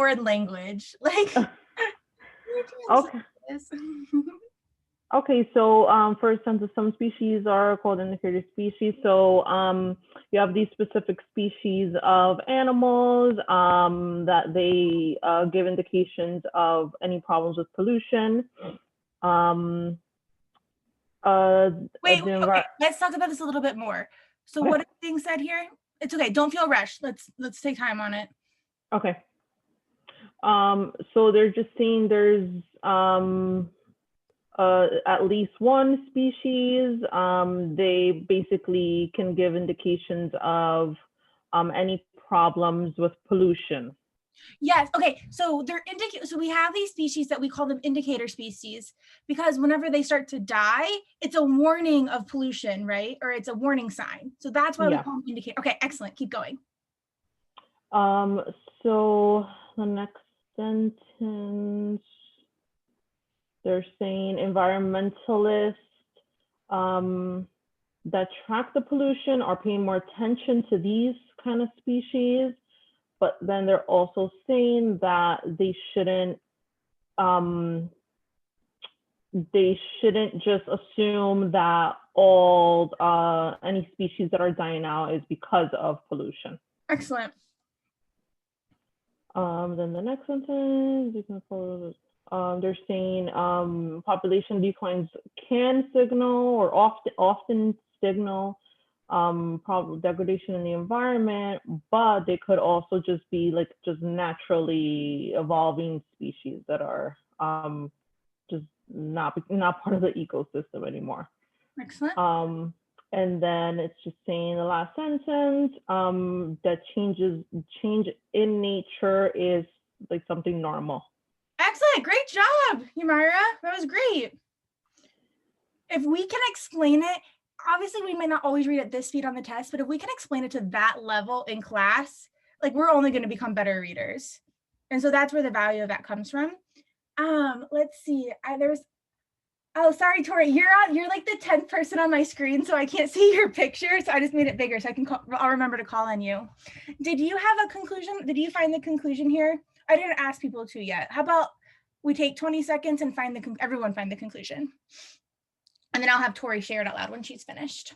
foreign language. Like, you Okay. this. Okay, so for instance, some species are called indicator species. So you have these specific species of animals that they give indications of any problems with pollution. Wait, okay, let's talk about this a little bit more. So what is being said here? It's okay, don't feel rushed. Let's take time on it. Okay. So they're just saying there's at least one species. They basically can give indications of any problems with pollution. Yes. Okay. So they're so we have these species that we call them indicator species because whenever they start to die, it's a warning of pollution, right? Or it's a warning sign. So that's why we call them indicator. Okay, excellent. Keep going. So the next sentence, they're saying environmentalists that track the pollution are paying more attention to these kind of species, but then they're also saying that they shouldn't just assume that all any species that are dying out is because of pollution. Excellent. Then the next sentence, they're saying population declines can signal or often signal degradation in the environment, but they could also just be like just naturally evolving species that are just not part of the ecosystem anymore. Excellent. And then it's just saying the last sentence that change in nature is like something normal. Excellent. Great job, Yamira. That was great. If we can explain it, obviously we might not always read at this speed on the test, but if we can explain it to that level in class, like we're only going to become better readers. And so that's where the value of that comes from. Let's see. Oh, sorry, Tori, you're like the 10th person on my screen, so I can't see your picture. So I just made it bigger so I'll remember to call on you. Did you have a conclusion? Did you find the conclusion here? I didn't ask people to yet. How about we take 20 seconds and everyone find the conclusion. And then I'll have Tori share it out loud when she's finished.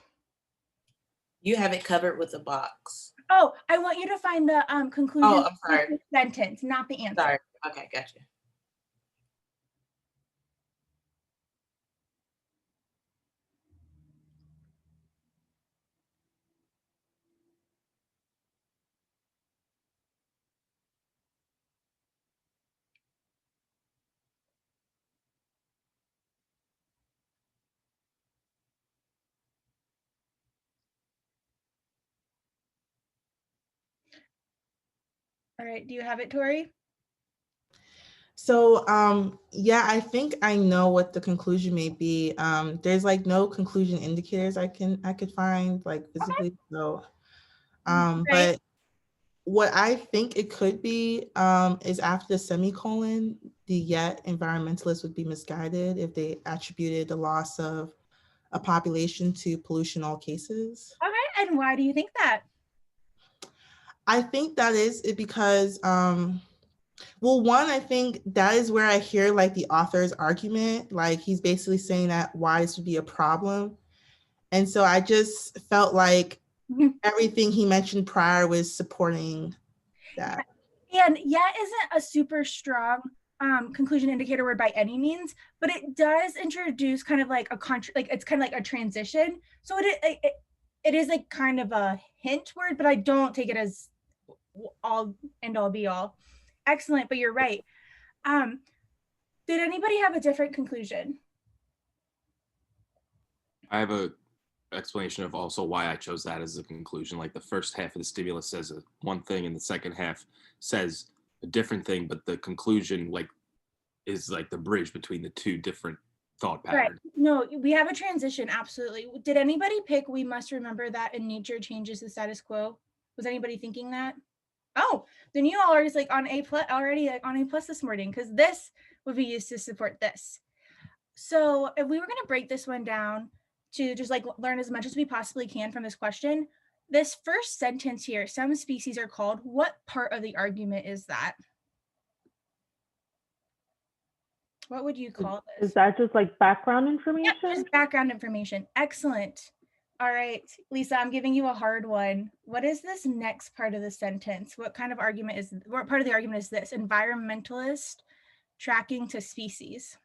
You have it covered with a box. Oh, I want you to find the conclusion. Oh, I'm sorry. The sentence, not the answer. Sorry. Okay, gotcha. All right, do you have it, Tori? So yeah, I think I know what the conclusion may be. There's like no conclusion indicators I could find like physically. Okay. So but what I think it could be is after the semicolon, the yet environmentalists would be misguided if they attributed the loss of a population to pollution all cases. Okay, and why do you think that? I think that is it because well, one, I think that is where I hear like the author's argument, like he's basically saying that why this would be a problem. And so I just felt like everything he mentioned prior was supporting that. And yet isn't a super strong conclusion indicator word by any means, but it does introduce kind of like it's kind of like a transition. So it is like kind of a hint word, but I don't take it as all end all be all. Excellent, but you're right. Did anybody have a different conclusion? I have a explanation of also why I chose that as a conclusion. Like the first half of the stimulus says one thing and the second half says a different thing, but the conclusion like is like the bridge between the two different thought patterns. Right. No, we have a transition, absolutely. Did anybody pick we must remember that in nature changes the status quo? Was anybody thinking that? Oh, then you all are just like on A plus already, like on A+ this morning, because this would be used to support this. So if we were going to break this one down to just like learn as much as we possibly can from this question, this first sentence here, some species are called, what part of the argument is that? What would you call Is this? that just like background Yep, information? just background information. Excellent. All right, Lisa, I'm giving you a hard one. What is this next part of the sentence? What kind of argument is, what part of the argument is this? Environmentalist tracking to species.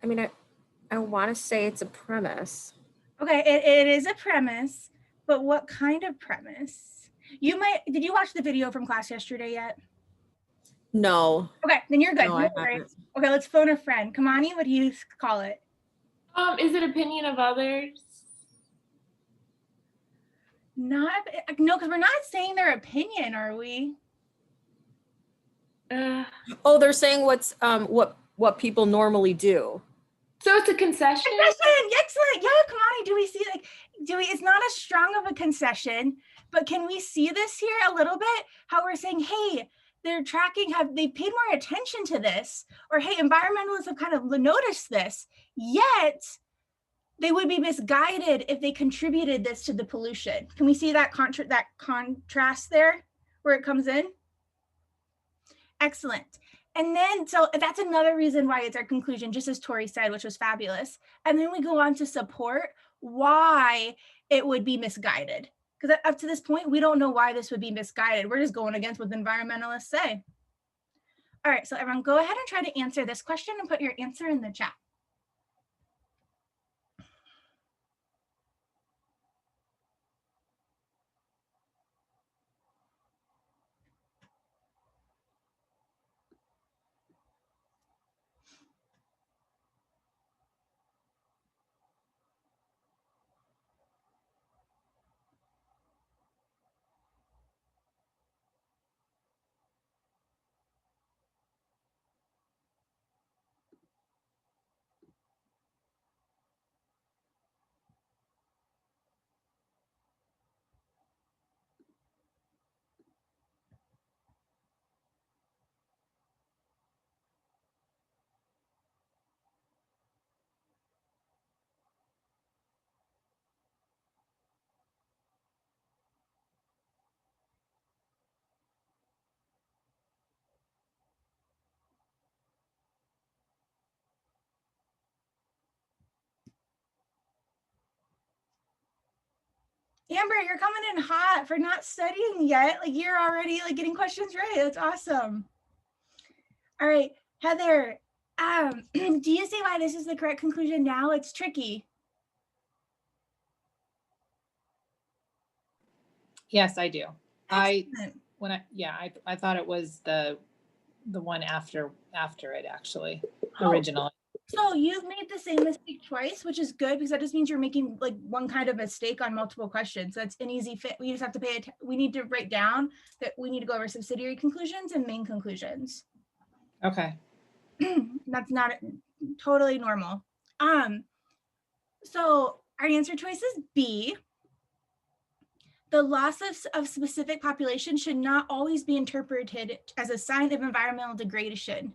I mean, I want to say it's a premise. Okay, it is a premise, but what kind of premise? You might, did you watch the video from class yesterday yet? No. Okay, then you're good. No, No I worries. haven't. Okay, let's phone a friend. Kamani, what do you call it? Is it opinion of others? Not, no, because we're not saying their opinion, are we? Oh, they're saying what's what people normally do. So it's a concession? Concession, excellent. Yeah, Kamani, do we see, like, it's not as strong of a concession, but can we see this here a little bit? How we're saying, hey, they're tracking, they've paid more attention to this, or hey, environmentalists have kind of noticed this, yet they would be misguided if they contributed this to the pollution. Can we see that contrast there where it comes in? Excellent. And then, so that's another reason why it's our conclusion, just as Tori said, which was fabulous. And then we go on to support why it would be misguided. Because up to this point, we don't know why this would be misguided. We're just going against what the environmentalists say. All right, so everyone go ahead and try to answer this question and put your answer in the chat. Amber, you're coming in hot for not studying yet. Like you're already like getting questions right. That's awesome. All right, Heather, do you see why this is the correct conclusion now? It's tricky. Yes, I do. Excellent. I thought it was the one after it actually originally. So you've made the same mistake twice, which is good because that just means you're making like one kind of mistake on multiple questions. That's an easy fit. We just have to we need to write down that we need to go over subsidiary conclusions and main conclusions. Okay. That's not totally normal. So our answer choice is B. The loss of specific population should not always be interpreted as a sign of environmental degradation.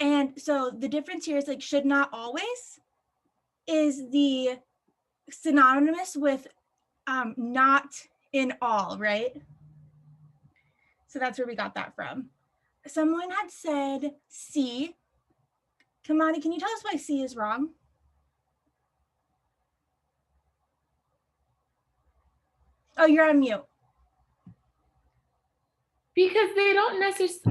And so the difference here is like should not always is the synonymous with not in all, right? So that's where we got that from. Someone had said C. Kamani, can you tell us why C is wrong? Oh, you're on mute. Because they don't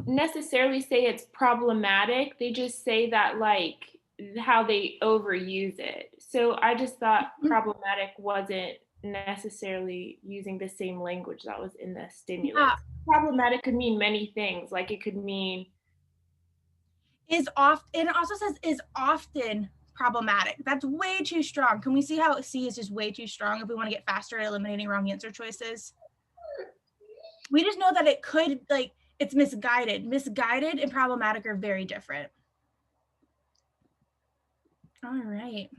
necessarily say it's problematic. They just say that like how they overuse it. So I just thought problematic wasn't necessarily using the same language that was in the stimulus. Yeah. Problematic could mean many things. Like it could mean is often, it also says is often problematic. That's way too strong. Can we see how C is just way too strong if we want to get faster at eliminating wrong answer choices? We just know that it could, like, it's misguided. Misguided and problematic are very different. All right.